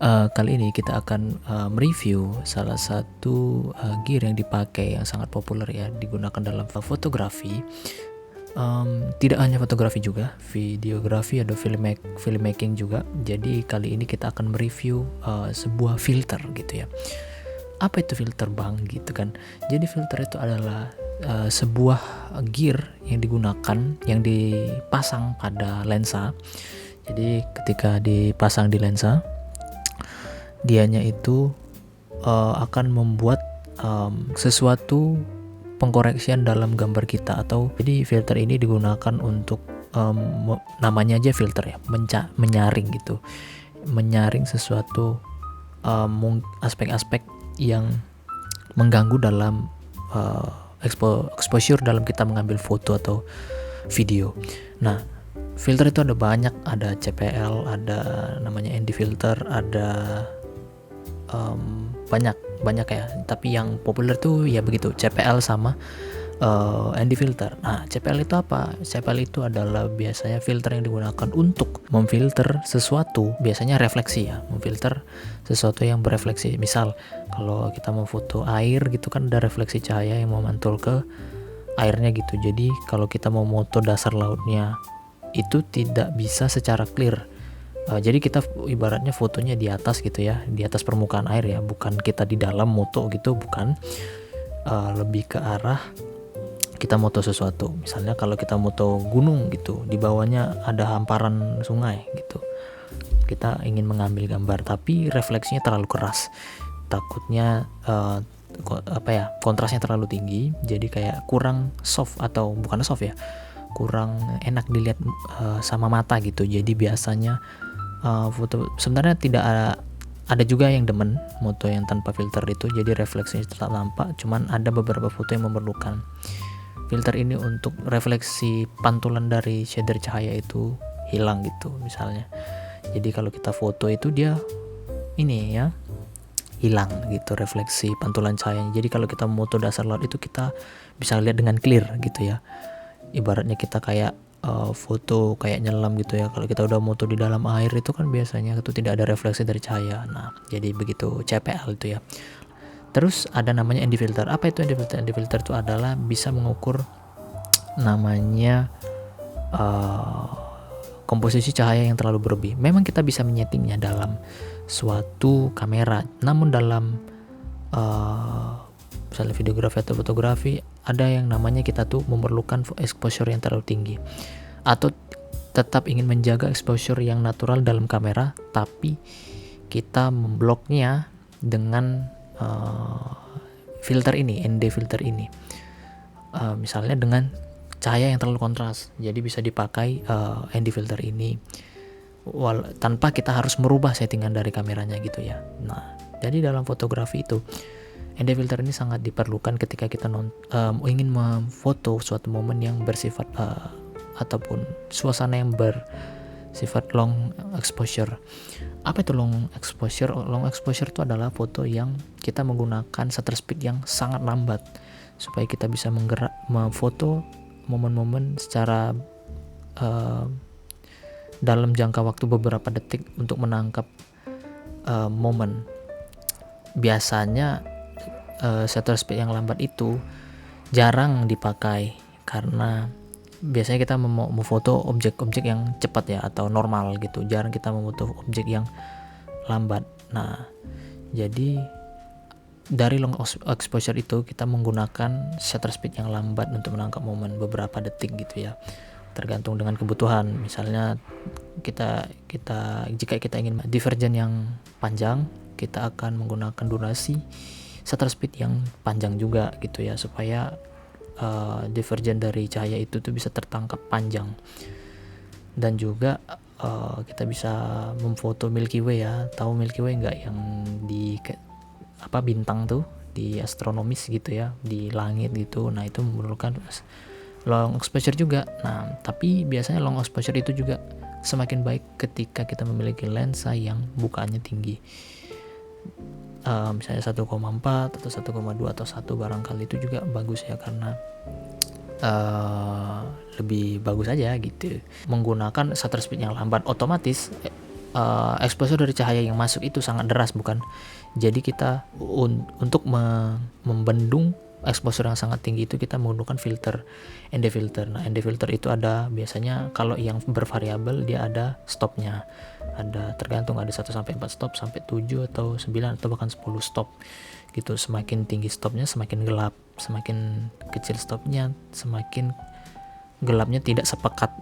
Kali ini kita akan mereview salah satu gear yang dipakai yang sangat populer ya, digunakan dalam fotografi. Tidak hanya fotografi juga, videografi atau filmmaking juga. Jadi kali ini kita akan mereview sebuah filter gitu ya. Apa itu filter bang gitu kan? Jadi filter itu adalah sebuah gear yang digunakan, yang dipasang pada lensa. Jadi ketika dipasang di lensa, dianya itu akan membuat sesuatu pengkoreksian dalam gambar kita. Atau jadi filter ini digunakan untuk namanya aja filter ya, menyaring gitu, menyaring sesuatu aspek-aspek yang mengganggu dalam exposure dalam kita mengambil foto atau video. Nah, filter itu ada banyak, ada CPL, ada namanya ND filter, ada banyak ya. Tapi yang populer tuh ya begitu, CPL sama ND filter. Nah, CPL itu apa? CPL itu adalah biasanya filter yang digunakan untuk memfilter sesuatu, biasanya refleksi ya, memfilter sesuatu yang berefleksi. Misal kalau kita mau foto air gitu kan, ada refleksi cahaya yang memantul ke airnya gitu. Jadi kalau kita mau foto dasar lautnya itu tidak bisa secara clear. Jadi kita ibaratnya fotonya di atas gitu ya, di atas permukaan air ya, bukan kita di dalam moto gitu, bukan. Lebih ke arah kita moto sesuatu. Misalnya kalau kita moto gunung gitu, di bawahnya ada hamparan sungai gitu, kita ingin mengambil gambar tapi refleksinya terlalu keras, takutnya kontrasnya terlalu tinggi, jadi kayak kurang soft, atau bukan soft ya, kurang enak dilihat sama mata gitu. Jadi biasanya foto sebenarnya tidak ada juga yang demen moto yang tanpa filter itu, jadi refleksinya tetap nampak. Cuman ada beberapa foto yang memerlukan filter ini untuk refleksi pantulan dari shader cahaya itu hilang gitu misalnya. Jadi kalau kita foto itu dia ini ya hilang gitu refleksi pantulan cahayanya. Jadi kalau kita moto dasar laut itu kita bisa lihat dengan clear gitu ya. Ibaratnya kita kayak foto kayak nyelam gitu ya. Kalau kita udah moto di dalam air itu kan biasanya itu tidak ada refleksi dari cahaya. Nah, jadi begitu CPL itu ya. Terus ada namanya ND filter. Apa itu ND filter? ND filter itu adalah bisa mengukur namanya komposisi cahaya yang terlalu berlebih. Memang kita bisa menyetingnya dalam suatu kamera, namun dalam misalnya videografi atau fotografi ada yang namanya kita tuh memerlukan exposure yang terlalu tinggi, atau tetap ingin menjaga exposure yang natural dalam kamera tapi kita membloknya dengan filter ini, ND filter ini. Misalnya dengan cahaya yang terlalu kontras, jadi bisa dipakai ND filter ini tanpa kita harus merubah settingan dari kameranya gitu ya. Nah, jadi dalam fotografi itu ND filter ini sangat diperlukan ketika kita ingin memfoto suatu momen yang bersifat ataupun suasana yang bersifat long exposure. Apa itu long exposure? Long exposure itu adalah foto yang kita menggunakan shutter speed yang sangat lambat supaya kita bisa memfoto momen-momen secara dalam jangka waktu beberapa detik untuk menangkap momen. Biasanya shutter speed yang lambat itu jarang dipakai karena biasanya kita memfoto objek-objek yang cepat ya atau normal gitu. Jarang kita memfoto objek yang lambat. Nah, jadi dari long exposure itu kita menggunakan shutter speed yang lambat untuk menangkap momen beberapa detik gitu ya. Tergantung dengan kebutuhan. Misalnya jika kita ingin divergen yang panjang, kita akan menggunakan durasi shutter speed yang panjang juga gitu ya, supaya divergen dari cahaya itu tuh bisa tertangkap panjang. Dan juga kita bisa memfoto Milky Way ya. Tahu Milky Way nggak, yang di bintang tuh di astronomis gitu ya, di langit gitu. Nah, itu memerlukan long exposure juga. Nah, tapi biasanya long exposure itu juga semakin baik ketika kita memiliki lensa yang bukaannya tinggi. Misalnya 1,4 atau 1,2 atau 1 barangkali itu juga bagus ya, karena lebih bagus aja gitu. Menggunakan shutter speed yang lambat otomatis exposure dari cahaya yang masuk itu sangat deras, bukan? Jadi kita untuk membendung exposure yang sangat tinggi itu kita menggunakan filter, ND filter. Nah, ND filter itu ada biasanya kalau yang bervariabel dia ada stopnya. Ada tergantung, ada 1 sampai 4 stop, sampai 7 atau 9 atau bahkan 10 stop. Gitu, semakin tinggi stopnya semakin gelap, semakin kecil stopnya semakin gelapnya, tidak sepekat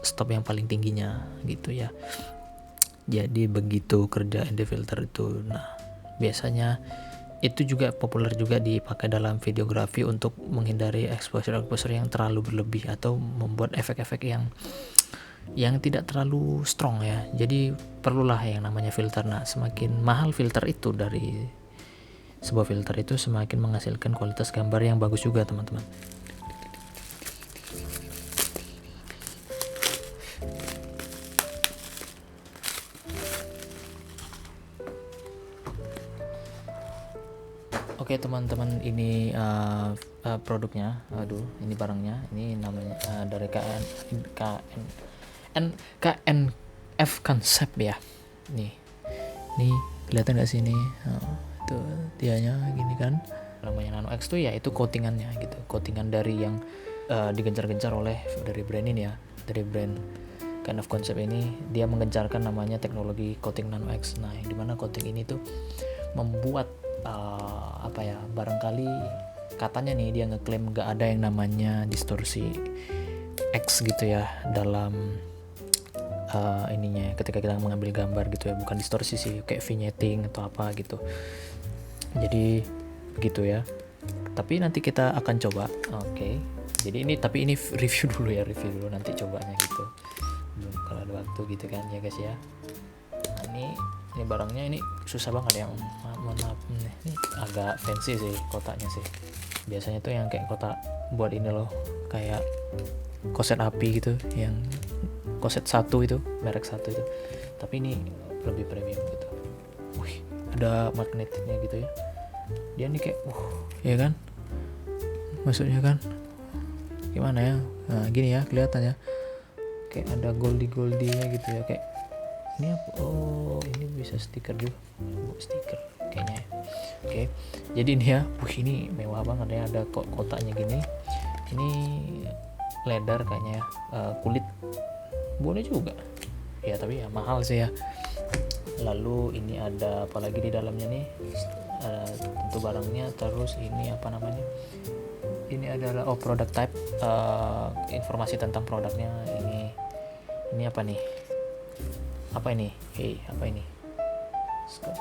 stop yang paling tingginya gitu ya. Jadi begitu kerja ND filter itu. Nah, biasanya itu juga populer juga dipakai dalam videografi untuk menghindari exposure yang terlalu berlebih atau membuat efek-efek yang tidak terlalu strong ya. Jadi perlulah yang namanya filter. Nah, semakin mahal filter itu dari sebuah filter itu semakin menghasilkan kualitas gambar yang bagus juga, teman-teman. Oke teman-teman, ini produknya, ini barangnya, ini namanya dari KNF Concept ya. Nih kelihatan nggak sih ini? Tuh dianya gini kan, namanya Nano X tuh ya itu coatingannya gitu, coatingan dari yang digencar-gencar oleh dari brand ini ya, dari brand KNF Concept ini. Dia menggencarkan namanya teknologi coating Nano X. Nah, yang dimana coating ini tuh membuat barangkali katanya nih dia ngeklaim gak ada yang namanya distorsi X gitu ya dalam ininya ketika kita mengambil gambar gitu ya, bukan distorsi sih, kayak vignetting atau apa gitu. Jadi begitu ya, tapi nanti kita akan coba. Oke. Jadi ini review dulu nanti cobanya gitu kalau ada waktu gitu kan ya guys ya. Nah, ini barangnya ini susah banget ya, mohon maaf, ini agak fancy sih kotaknya sih. Biasanya tuh yang kayak kotak buat ini loh, kayak koset api gitu, yang koset 1 itu, merek 1 itu. Tapi ini lebih premium gitu. Wih, ada magnetnya gitu ya. Dia nih kayak ya kan? Maksudnya kan gimana ya? Nah, gini ya kelihatannya. Kayak ada goldy-goldynya gitu ya, kayak ini apa? Oh, ini bisa stiker juga. Stiker kayaknya. Oke. Jadi ini ya, ini mewah banget ya, ada kotaknya gini. Ini leather kayaknya ya, kulit. Boleh juga. Ya, tapi ya mahal sih ya. Lalu ini ada apa lagi di dalamnya nih? Tentu barangnya, terus ini apa namanya? Ini adalah product type, informasi tentang produknya. Ini apa nih? Apa ini? Apa ini?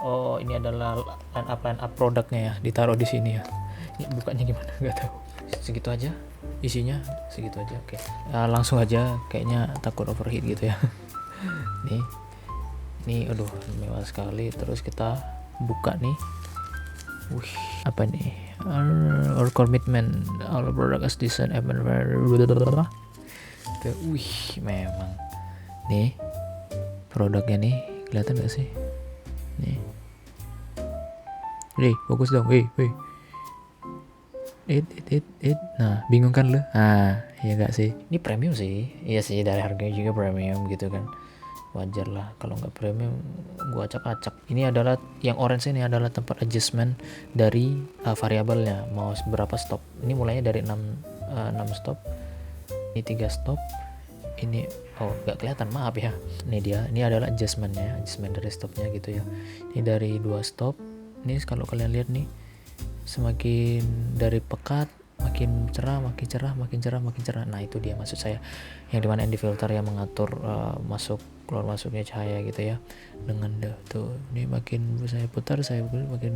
Oh, ini adalah line up produknya ya, ditaruh di sini ya. Ini bukanya gimana? Nggak tahu. Segitu aja isinya, segitu aja. Oke. Langsung aja, kayaknya takut overheat gitu ya. Nih, aduh, mewah sekali. Terus kita buka nih. Wih, apa nih? Our commitment, our product as design wih, memang. Nih produknya nih, kelihatan gak sih? Nih, fokus dong, nah bingung kan lu? Ya gak sih? Ini premium sih, iya sih, dari harganya juga premium gitu kan, wajar lah kalau nggak premium gua acak-acak. Ini adalah yang orange, ini adalah tempat adjustment dari variabelnya, mau berapa stop. Ini mulainya dari 6 stop, ini 3 stop, ini nggak kelihatan, maaf ya. Ini adalah adjustment dari stopnya gitu ya. Ini dari 2 stop. Ini kalau kalian lihat nih, semakin dari pekat makin cerah. Nah, itu dia maksud saya, yang dimana ND filter yang mengatur masuk keluar masuknya cahaya gitu ya. Dengan tuh ini makin saya putar makin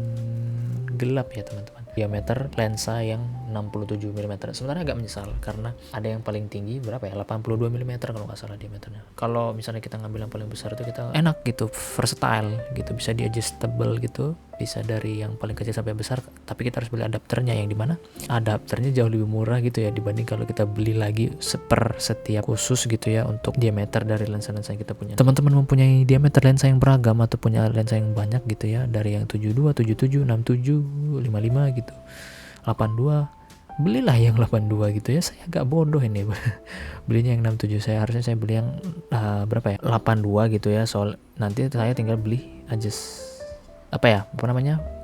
gelap ya teman-teman. Diameter lensa yang 67 mm. Sebenarnya agak menyesal karena ada yang paling tinggi berapa ya, 82 mm kalau nggak salah diameternya. Kalau misalnya kita ngambil yang paling besar itu kita enak gitu, versatile gitu, bisa di adjustable gitu, bisa dari yang paling kecil sampai besar. Tapi kita harus beli adapternya, yang dimana adapternya jauh lebih murah gitu ya dibanding kalau kita beli lagi setiap khusus gitu ya untuk diameter dari lensa-lensa yang kita punya. Teman-teman mempunyai diameter lensa yang beragam atau punya lensa yang banyak gitu ya, dari yang 72, 77, 67, 55 gitu, 82, belilah yang 82 gitu ya. Saya agak bodoh ini belinya yang 67. Harusnya saya beli yang berapa ya, 82 gitu ya. Soal nanti saya tinggal beli adjust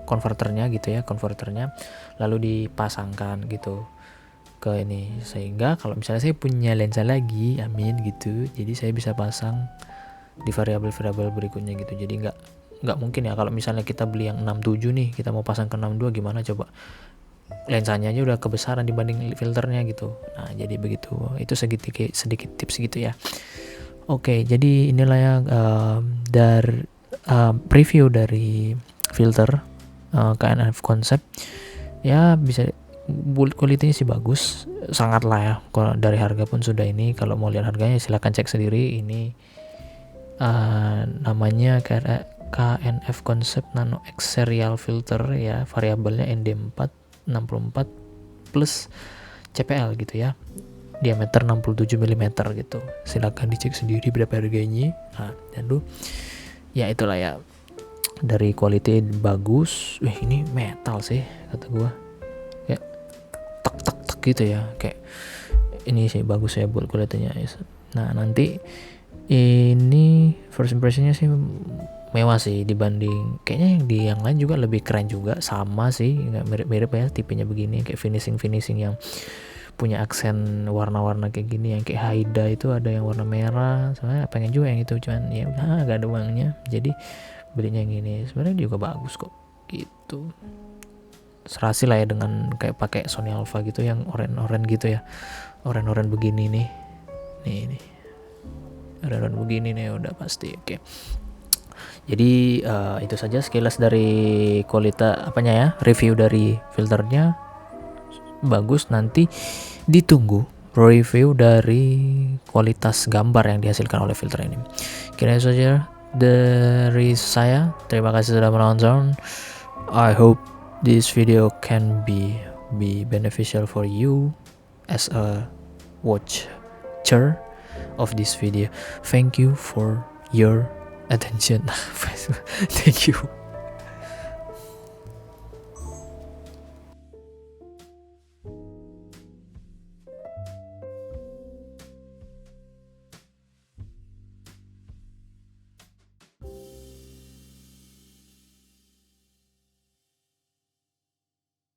konverternya gitu ya, lalu dipasangkan gitu ke ini, sehingga kalau misalnya saya punya lensa lagi, amin gitu, jadi saya bisa pasang di variabel-variabel berikutnya gitu. Jadi nggak mungkin ya kalau misalnya kita beli yang 67 nih, kita mau pasang ke 62, gimana coba, lensanya aja udah kebesaran dibanding filternya gitu. Nah jadi begitu, itu sedikit tips gitu ya. Oke, jadi inilah ya preview dari filter KNF Concept ya. Bisa build quality-nya sih bagus, sangat lah ya. Kalau dari harga pun sudah ini, kalau mau lihat harganya silahkan cek sendiri. Ini namanya KNF Concept Nano X Serial Filter ya, variabelnya ND4 64 plus CPL gitu ya, diameter 67 mm gitu. Silahkan dicek sendiri berapa harganya. Nah, dan ya itulah ya, dari quality bagus. Ini metal sih kata gua, kayak tek gitu ya, kayak ini sih bagus ya buat quality-nya. Nah nanti ini first impressionnya sih mewah sih, dibanding kayaknya yang lain juga lebih keren juga, sama sih, nggak mirip-mirip ya tipenya begini, kayak finishing yang punya aksen warna-warna kayak gini, yang kayak Haida itu ada yang warna merah. Soalnya pengen juga yang itu, cuman ya udah gak ada uangnya, jadi belinya yang ini. Sebenarnya juga bagus kok gitu, serasi lah ya dengan kayak pakai Sony Alpha gitu yang oranye gitu ya, oranye begini nih oranye begini nih udah pasti. Oke. Jadi itu saja sekilas dari kualitas review dari filternya, bagus. Nanti ditunggu review dari kualitas gambar yang dihasilkan oleh filter ini. Kira saja dari saya, terima kasih sudah menonton. I hope this video can be beneficial for you as a watcher of this video. Thank you for your attention. Thank you.